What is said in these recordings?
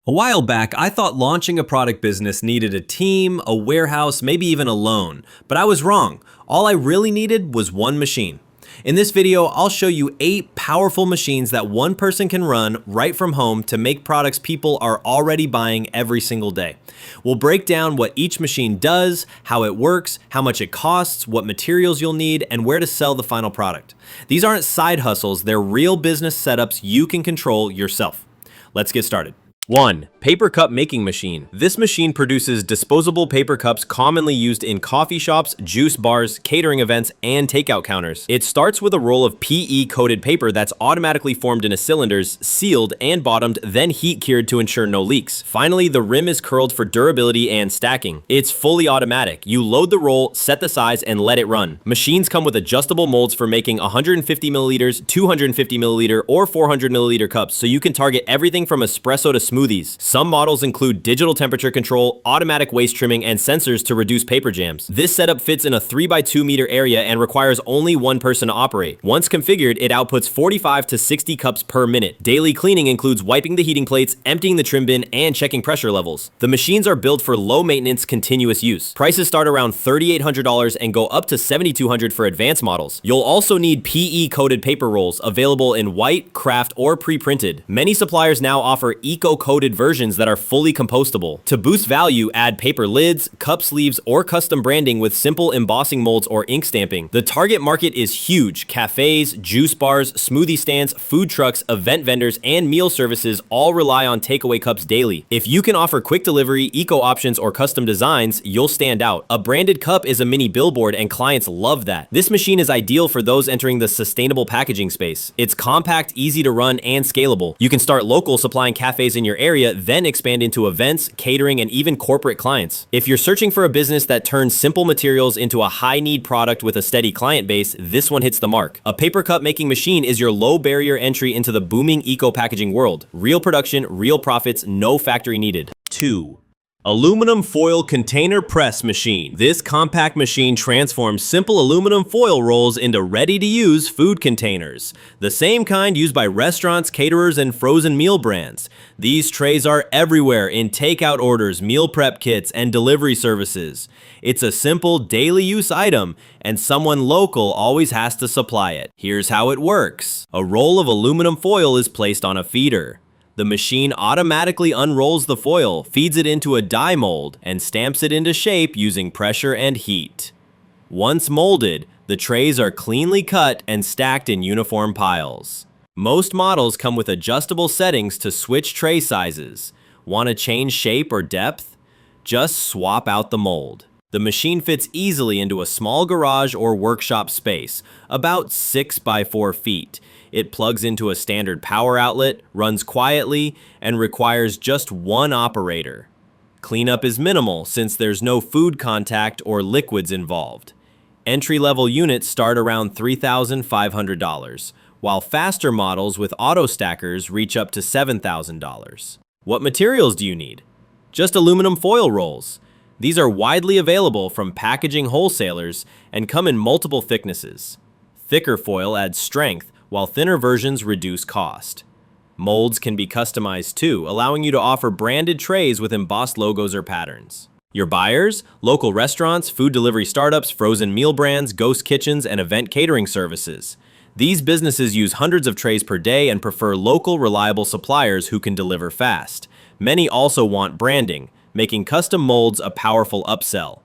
A while back, I thought launching a product business needed a team, a warehouse, maybe even a loan. But I was wrong. All I really needed was one machine. In this video, I'll show you 8 powerful machines that one person can run right from home to make products people are already buying every single day. We'll break down what each machine does, how it works, how much it costs, what materials you'll need, and where to sell the final product. These aren't side hustles, they're real business setups you can control yourself. Let's get started. 1. Paper cup making machine. This machine produces disposable paper cups commonly used in coffee shops, juice bars, catering events, and takeout counters. It starts with a roll of PE-coated paper that's automatically formed into cylinders, sealed and bottomed, then heat cured to ensure no leaks. Finally, the rim is curled for durability and stacking. It's fully automatic. You load the roll, set the size, and let it run. Machines come with adjustable molds for making 150 milliliters, 250 milliliter, or 400 milliliter cups, so you can target everything from espresso to smoothies. Some models include digital temperature control, automatic waste trimming, and sensors to reduce paper jams. This setup fits in a 3x2 meter area and requires only one person to operate. Once configured, it outputs 45 to 60 cups per minute. Daily cleaning includes wiping the heating plates, emptying the trim bin, and checking pressure levels. The machines are built for low maintenance, continuous use. Prices start around $3,800 and go up to $7,200 for advanced models. You'll also need PE-coated paper rolls, available in white, craft, or pre-printed. Many suppliers now offer eco-coated versions that are fully compostable. To boost value, add paper lids, cup sleeves, or custom branding with simple embossing molds or ink stamping. The target market is huge. Cafes, juice bars, smoothie stands, food trucks, event vendors, and meal services all rely on takeaway cups daily. If you can offer quick delivery, eco options, or custom designs, you'll stand out. A branded cup is a mini billboard, and clients love that. This machine is ideal for those entering the sustainable packaging space. It's compact, easy to run, and scalable. You can start local, supplying cafes in your area, then expand into events, catering, and even corporate clients. If you're searching for a business that turns simple materials into a high-need product with a steady client base, this one hits the mark. A paper cup making machine is your low-barrier entry into the booming eco-packaging world. Real production, real profits, no factory needed. 2. Aluminum foil container press machine. This compact machine transforms simple aluminum foil rolls into ready-to-use food containers, the same kind used by restaurants, caterers, and frozen meal brands. These trays are everywhere in takeout orders, meal prep kits, and delivery services. It's a simple daily use item, and someone local always has to supply it. Here's how it works. A roll of aluminum foil is placed on a feeder. The machine automatically unrolls the foil, feeds it into a die mold, and stamps it into shape using pressure and heat. Once molded, the trays are cleanly cut and stacked in uniform piles. Most models come with adjustable settings to switch tray sizes. Want to change shape or depth? Just swap out the mold. The machine fits easily into a small garage or workshop space, about 6 by 4 feet. It plugs into a standard power outlet, runs quietly, and requires just one operator. Cleanup is minimal since there's no food contact or liquids involved. Entry-level units start around $3,500, while faster models with auto stackers reach up to $7,000. What materials do you need? Just aluminum foil rolls. These are widely available from packaging wholesalers and come in multiple thicknesses. Thicker foil adds strength, while thinner versions reduce cost. Molds can be customized too, allowing you to offer branded trays with embossed logos or patterns. Your buyers? Local restaurants, food delivery startups, frozen meal brands, ghost kitchens, and event catering services. These businesses use hundreds of trays per day and prefer local, reliable suppliers who can deliver fast. Many also want branding, making custom molds a powerful upsell.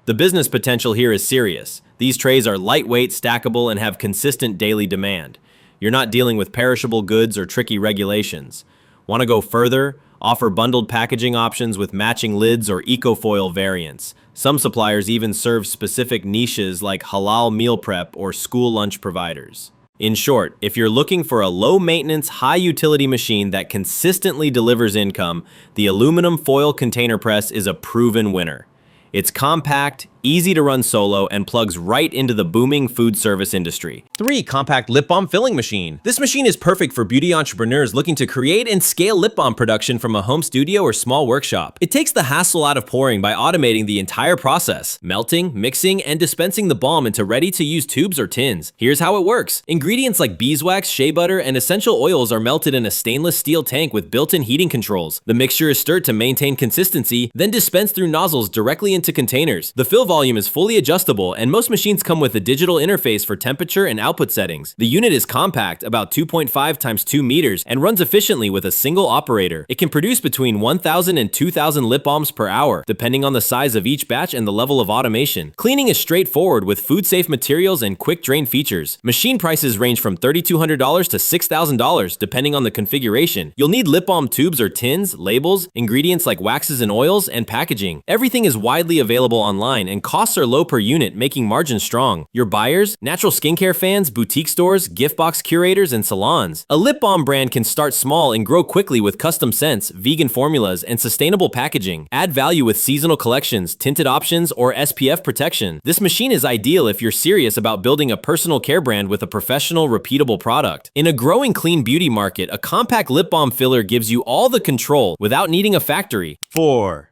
The business potential here is serious. These trays are lightweight, stackable, and have consistent daily demand. You're not dealing with perishable goods or tricky regulations. Want to go further? Offer bundled packaging options with matching lids or eco-foil variants. Some suppliers even serve specific niches like halal meal prep or school lunch providers. In short, if you're looking for a low-maintenance, high-utility machine that consistently delivers income, the aluminum foil container press is a proven winner. It's compact, easy to run solo, and plugs right into the booming food service industry. 3. Compact lip balm filling machine. This machine is perfect for beauty entrepreneurs looking to create and scale lip balm production from a home studio or small workshop. It takes the hassle out of pouring by automating the entire process, melting, mixing, and dispensing the balm into ready-to-use tubes or tins. Here's how it works. Ingredients like beeswax, shea butter, and essential oils are melted in a stainless steel tank with built-in heating controls. The mixture is stirred to maintain consistency, then dispensed through nozzles directly into containers. The fill volume is fully adjustable, and most machines come with a digital interface for temperature and output settings. The unit is compact, about 2.5 times 2 meters, and runs efficiently with a single operator. It can produce between 1,000 and 2,000 lip balms per hour, depending on the size of each batch and the level of automation. Cleaning is straightforward with food-safe materials and quick drain features. Machine prices range from $3,200 to $6,000, depending on the configuration. You'll need lip balm tubes or tins, labels, ingredients like waxes and oils, and packaging. Everything is widely available online, and costs are low per unit, making margins strong. Your buyers? Natural skincare fans, boutique stores, gift box curators, and salons. A lip balm brand can start small and grow quickly with custom scents, vegan formulas, and sustainable packaging. Add value with seasonal collections, tinted options, or SPF protection. This machine is ideal if you're serious about building a personal care brand with a professional, repeatable product. In a growing clean beauty market, a compact lip balm filler gives you all the control without needing a factory. 4.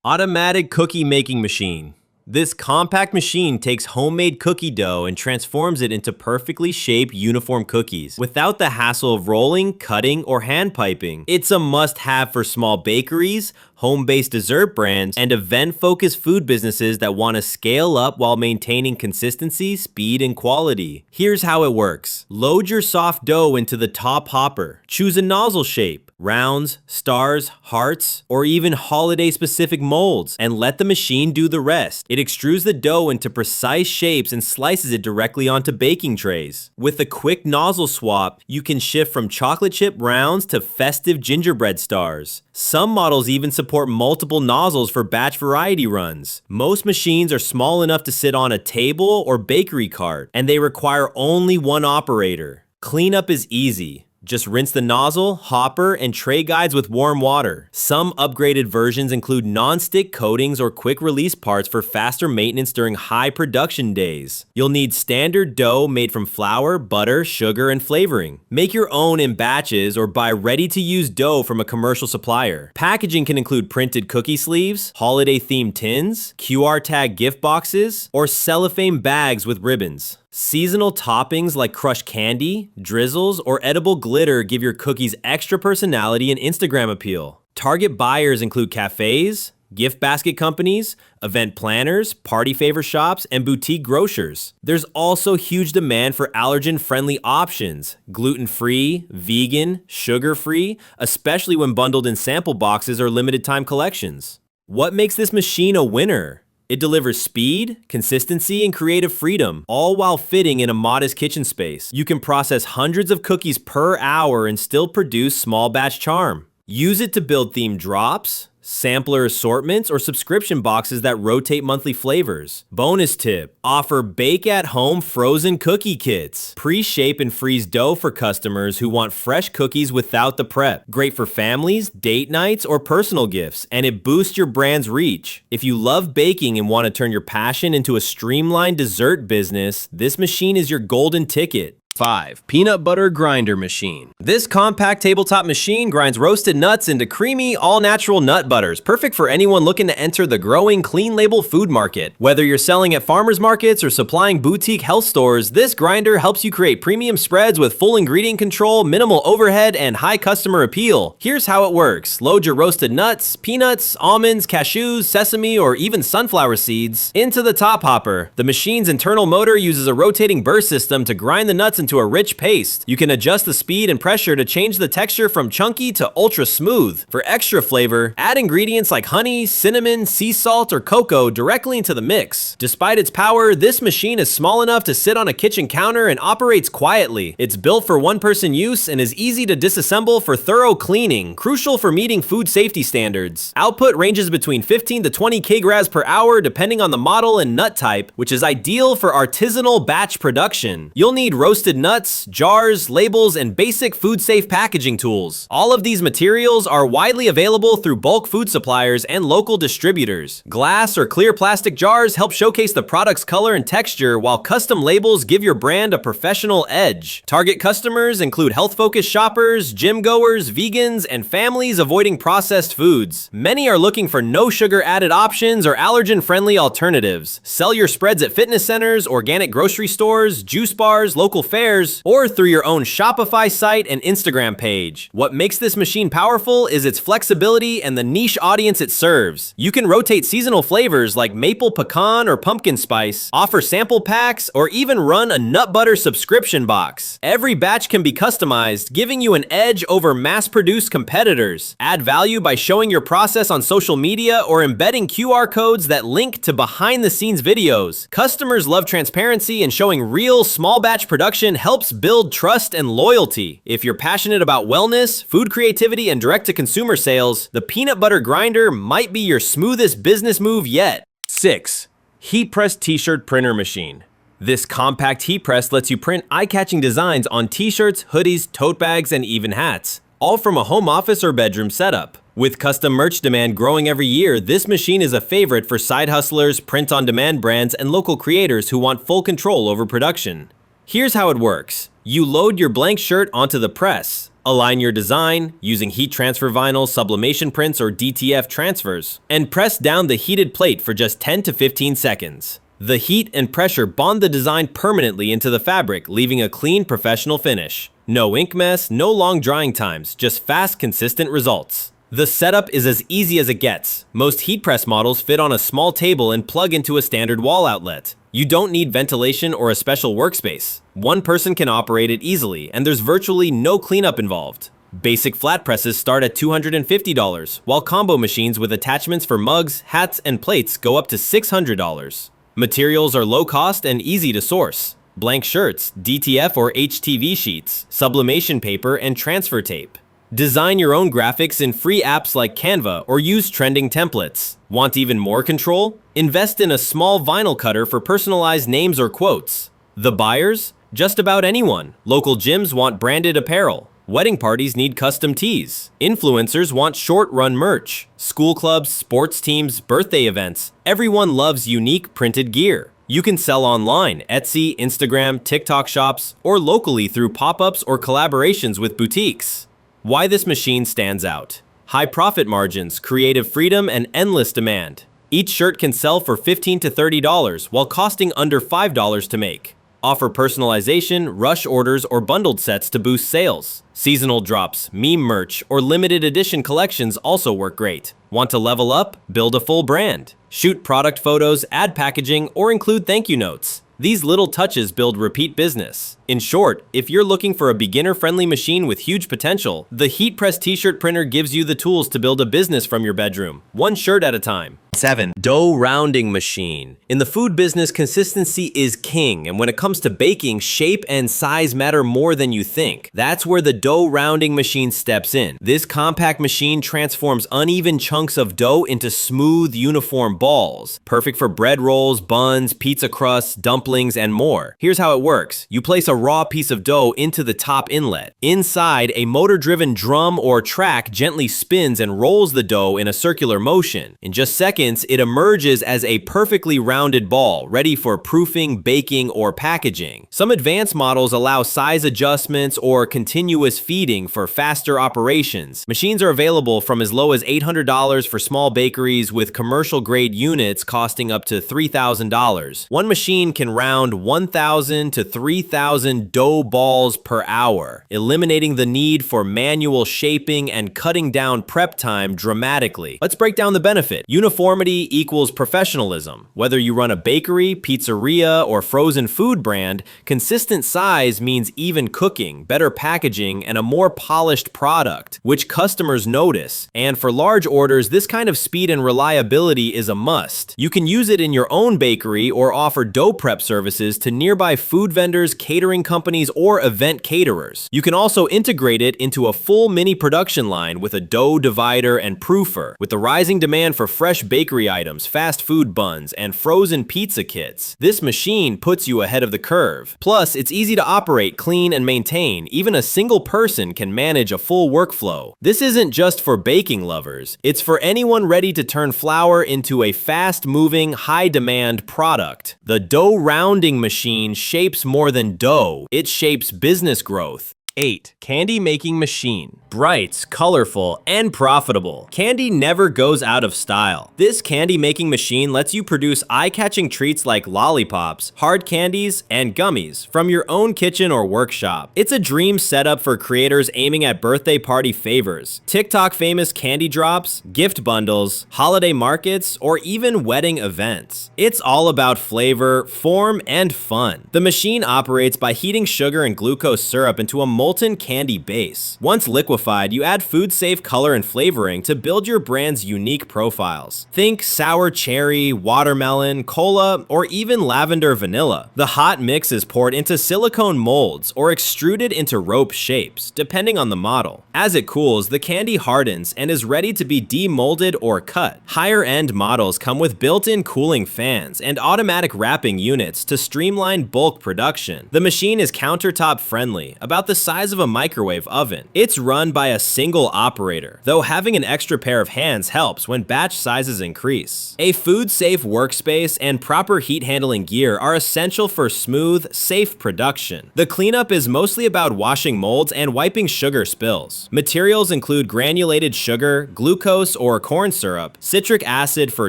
Automatic cookie making machine. This compact machine takes homemade cookie dough and transforms it into perfectly shaped, uniform cookies without the hassle of rolling, cutting, or hand piping. It's a must-have for small bakeries, home-based dessert brands, and event-focused food businesses that want to scale up while maintaining consistency, speed, and quality. Here's how it works. Load your soft dough into the top hopper. Choose a nozzle shape, rounds, stars, hearts, or even holiday-specific molds, and let the machine do the rest. It extrudes the dough into precise shapes and slices it directly onto baking trays. With a quick nozzle swap, you can shift from chocolate chip rounds to festive gingerbread stars. Some models even support multiple nozzles for batch variety runs. Most machines are small enough to sit on a table or bakery cart, and they require only one operator. Cleanup is easy. Just rinse the nozzle, hopper, and tray guides with warm water. Some upgraded versions include non-stick coatings or quick-release parts for faster maintenance during high production days. You'll need standard dough made from flour, butter, sugar, and flavoring. Make your own in batches or buy ready-to-use dough from a commercial supplier. Packaging can include printed cookie sleeves, holiday-themed tins, QR tag gift boxes, or cellophane bags with ribbons. Seasonal toppings like crushed candy, drizzles, or edible glitter give your cookies extra personality and Instagram appeal. Target buyers include cafes, gift basket companies, event planners, party favor shops, and boutique grocers. There's also huge demand for allergen-friendly options, gluten-free, vegan, sugar-free, especially when bundled in sample boxes or limited-time collections. What makes this machine a winner? It delivers speed, consistency, and creative freedom, all while fitting in a modest kitchen space. You can process hundreds of cookies per hour and still produce small batch charm. Use it to build themed drops, sampler assortments, or subscription boxes that rotate monthly flavors. Bonus tip, offer bake-at-home frozen cookie kits. Pre-shape and freeze dough for customers who want fresh cookies without the prep. Great for families, date nights, or personal gifts, and it boosts your brand's reach. If you love baking and want to turn your passion into a streamlined dessert business, this machine is your golden ticket. 5. Peanut butter grinder machine. This compact tabletop machine grinds roasted nuts into creamy, all-natural nut butters, perfect for anyone looking to enter the growing clean label food market. Whether you're selling at farmers markets or supplying boutique health stores, this grinder helps you create premium spreads with full ingredient control, minimal overhead, and high customer appeal. Here's how it works. Load your roasted nuts, peanuts, almonds, cashews, sesame, or even sunflower seeds into the top hopper. The machine's internal motor uses a rotating burst system to grind the nuts into a rich paste. You can adjust the speed and pressure to change the texture from chunky to ultra smooth. For extra flavor, add ingredients like honey, cinnamon, sea salt, or cocoa directly into the mix. Despite its power, this machine is small enough to sit on a kitchen counter and operates quietly. It's built for one-person use and is easy to disassemble for thorough cleaning, crucial for meeting food safety standards. Output ranges between 15 to 20 kg per hour depending on the model and nut type, which is ideal for artisanal batch production. You'll need roasted included nuts, jars, labels, and basic food-safe packaging tools. All of these materials are widely available through bulk food suppliers and local distributors. Glass or clear plastic jars help showcase the product's color and texture, while custom labels give your brand a professional edge. Target customers include health-focused shoppers, gym-goers, vegans, and families avoiding processed foods. Many are looking for no-sugar added options or allergen-friendly alternatives. Sell your spreads at fitness centers, organic grocery stores, juice bars, local fairs, or through your own Shopify site and Instagram page. What makes this machine powerful is its flexibility and the niche audience it serves. You can rotate seasonal flavors like maple pecan or pumpkin spice, offer sample packs, or even run a nut butter subscription box. Every batch can be customized, giving you an edge over mass-produced competitors. Add value by showing your process on social media or embedding QR codes that link to behind-the-scenes videos. Customers love transparency, and showing real small batch production helps build trust and loyalty. If you're passionate about wellness, food creativity, and direct-to-consumer sales, the peanut butter grinder might be your smoothest business move yet. 6. Heat press t-shirt printer machine. This compact heat press lets you print eye-catching designs on t-shirts, hoodies, tote bags, and even hats, all from a home office or bedroom setup. With custom merch demand growing every year, this machine is a favorite for side hustlers, print-on-demand brands, and local creators who want full control over production. Here's how it works. You load your blank shirt onto the press, align your design using heat transfer vinyl, sublimation prints, or DTF transfers, and press down the heated plate for just 10 to 15 seconds. The heat and pressure bond the design permanently into the fabric, leaving a clean, professional finish. No ink mess, no long drying times, just fast, consistent results. The setup is as easy as it gets. Most heat press models fit on a small table and plug into a standard wall outlet. You don't need ventilation or a special workspace. One person can operate it easily, and there's virtually no cleanup involved. Basic flat presses start at $250, while combo machines with attachments for mugs, hats, and plates go up to $600. Materials are low cost and easy to source. Blank shirts, DTF or HTV sheets, sublimation paper, and transfer tape. Design your own graphics in free apps like Canva or use trending templates. Want even more control? Invest in a small vinyl cutter for personalized names or quotes. The buyers? Just about anyone. Local gyms want branded apparel. Wedding parties need custom tees. Influencers want short-run merch. School clubs, sports teams, birthday events. Everyone loves unique printed gear. You can sell online, Etsy, Instagram, TikTok shops, or locally through pop-ups or collaborations with boutiques. Why this machine stands out. High profit margins, creative freedom, and endless demand. Each shirt can sell for $15 to $30 while costing under $5 to make. Offer personalization, rush orders, or bundled sets to boost sales. Seasonal drops, meme merch, or limited edition collections also work great. Want to level up? Build a full brand. Shoot product photos, add packaging, or include thank you notes. These little touches build repeat business. In short, if you're looking for a beginner-friendly machine with huge potential, the Heat Press T-shirt printer gives you the tools to build a business from your bedroom, one shirt at a time. 7. Dough rounding machine. In the food business, consistency is king, and when it comes to baking, shape and size matter more than you think. That's where the dough rounding machine steps in. This compact machine transforms uneven chunks of dough into smooth, uniform balls, perfect for bread rolls, buns, pizza crusts, dumplings, and more. Here's how it works. You place a raw piece of dough into the top inlet. Inside, a motor-driven drum or track gently spins and rolls the dough in a circular motion. In just seconds, it emerges as a perfectly rounded ball, ready for proofing, baking, or packaging. Some advanced models allow size adjustments or continuous feeding for faster operations. Machines are available from as low as $800 for small bakeries, with commercial-grade units costing up to $3,000. One machine can round 1,000 to 3,000 dough balls per hour, eliminating the need for manual shaping and cutting down prep time dramatically. Let's break down the benefit. Uniformity equals professionalism. Whether you run a bakery, pizzeria, or frozen food brand, consistent size means even cooking, better packaging, and a more polished product, which customers notice. And for large orders, this kind of speed and reliability is a must. You can use it in your own bakery or offer dough prep services to nearby food vendors, catering catering companies or event caterers. You can also integrate it into a full mini production line with a dough divider and proofer. With the rising demand for fresh bakery items, fast food buns, and frozen pizza kits, this machine puts you ahead of the curve. Plus, it's easy to operate, clean, and maintain. Even a single person can manage a full workflow. This isn't just for baking lovers. It's for anyone ready to turn flour into a fast-moving, high-demand product. The dough rounding machine shapes more than dough. It shapes business growth. 8. Candy making machine. Bright, colorful, and profitable. Candy never goes out of style. This candy making machine lets you produce eye-catching treats like lollipops, hard candies, and gummies from your own kitchen or workshop. It's a dream setup for creators aiming at birthday party favors, TikTok famous candy drops, gift bundles, holiday markets, or even wedding events. It's all about flavor, form, and fun. The machine operates by heating sugar and glucose syrup into a molten candy base. Once liquefied, you add food-safe color and flavoring to build your brand's unique profiles. Think sour cherry, watermelon, cola, or even lavender vanilla. The hot mix is poured into silicone molds or extruded into rope shapes, depending on the model. As it cools, the candy hardens and is ready to be demolded or cut. Higher-end models come with built-in cooling fans and automatic wrapping units to streamline bulk production. The machine is countertop friendly, about the size of a microwave oven. It's run by a single operator, though having an extra pair of hands helps when batch sizes increase. A food-safe workspace and proper heat handling gear are essential for smooth, safe production. The cleanup is mostly about washing molds and wiping sugar spills. Materials include granulated sugar, glucose or corn syrup, citric acid for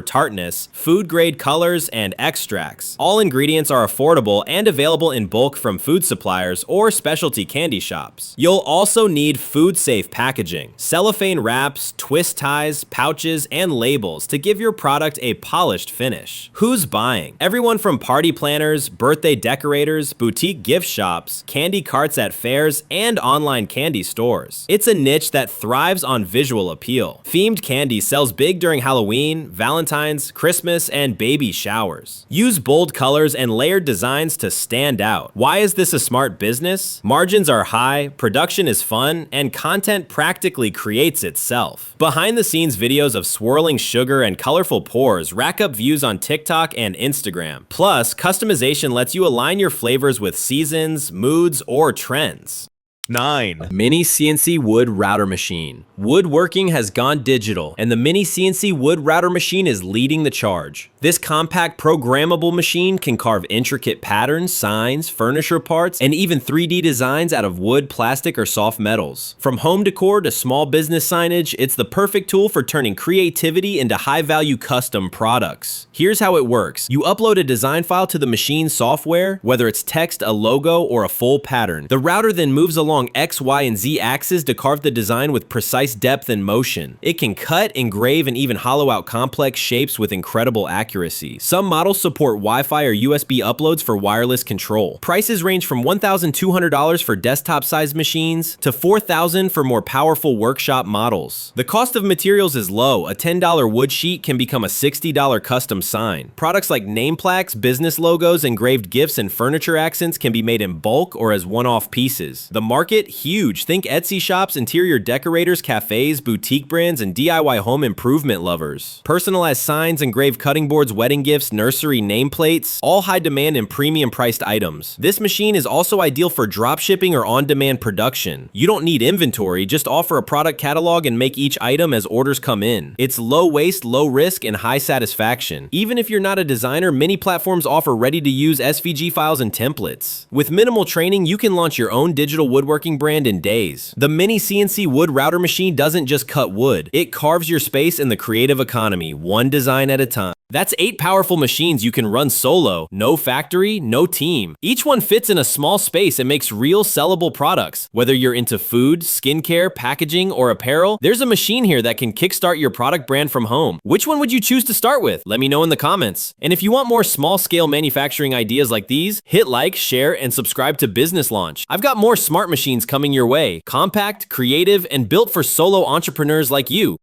tartness, food-grade colors, and extracts. All ingredients are affordable and available in bulk from food suppliers or specialty candy shops. You'll also need food-safe packaging, cellophane wraps, twist ties, pouches, and labels to give your product a polished finish. Who's buying? Everyone from party planners, birthday decorators, boutique gift shops, candy carts at fairs, and online candy stores. It's a niche that thrives on visual appeal. Themed candy sells big during Halloween, Valentine's, Christmas, and baby showers. Use bold colors and layered designs to stand out. Why is this a smart business? Margins are high, production is fun, and content practically creates itself. Behind-the-scenes videos of swirling sugar and colorful pours rack up views on TikTok and Instagram. Plus, customization lets you align your flavors with seasons, moods, or trends. 9. Mini CNC Wood Router Machine. Woodworking has gone digital, and the Mini CNC Wood Router Machine is leading the charge. This compact programmable machine can carve intricate patterns, signs, furniture parts, and even 3D designs out of wood, plastic, or soft metals. From home decor to small business signage, it's the perfect tool for turning creativity into high-value custom products. Here's how it works. You upload a design file to the machine's software, whether it's text, a logo, or a full pattern. The router then moves along X, Y, and Z axes to carve the design with precise depth and motion. It can cut, engrave, and even hollow out complex shapes with incredible accuracy. Some models support Wi-Fi or USB uploads for wireless control. Prices range from $1,200 for desktop-sized machines to $4,000 for more powerful workshop models. The cost of materials is low. A $10 wood sheet can become a $60 custom sign. Products like name plaques, business logos, engraved gifts, and furniture accents can be made in bulk or as one-off pieces. The market huge. Think Etsy shops, interior decorators, cafes, boutique brands, and DIY home improvement lovers. Personalized signs, engraved cutting boards, wedding gifts, nursery nameplates, all high demand and premium priced items. This machine is also ideal for drop shipping or on-demand production. You don't need inventory, just offer a product catalog and make each item as orders come in. It's low waste, low risk, and high satisfaction. Even if you're not a designer, many platforms offer ready-to-use SVG files and templates. With minimal training, you can launch your own digital woodworking brand in days. The Mini CNC Wood Router Machine doesn't just cut wood, it carves your space in the creative economy, one design at a time. That's 8 powerful machines you can run solo, no factory, no team. Each one fits in a small space and makes real sellable products. Whether you're into food, skincare, packaging, or apparel, there's a machine here that can kickstart your product brand from home. Which one would you choose to start with? Let me know in the comments. And if you want more small-scale manufacturing ideas like these, hit like, share, and subscribe to Business Launch. I've got more smart machines coming your way. Compact, creative, and built for solo entrepreneurs like you.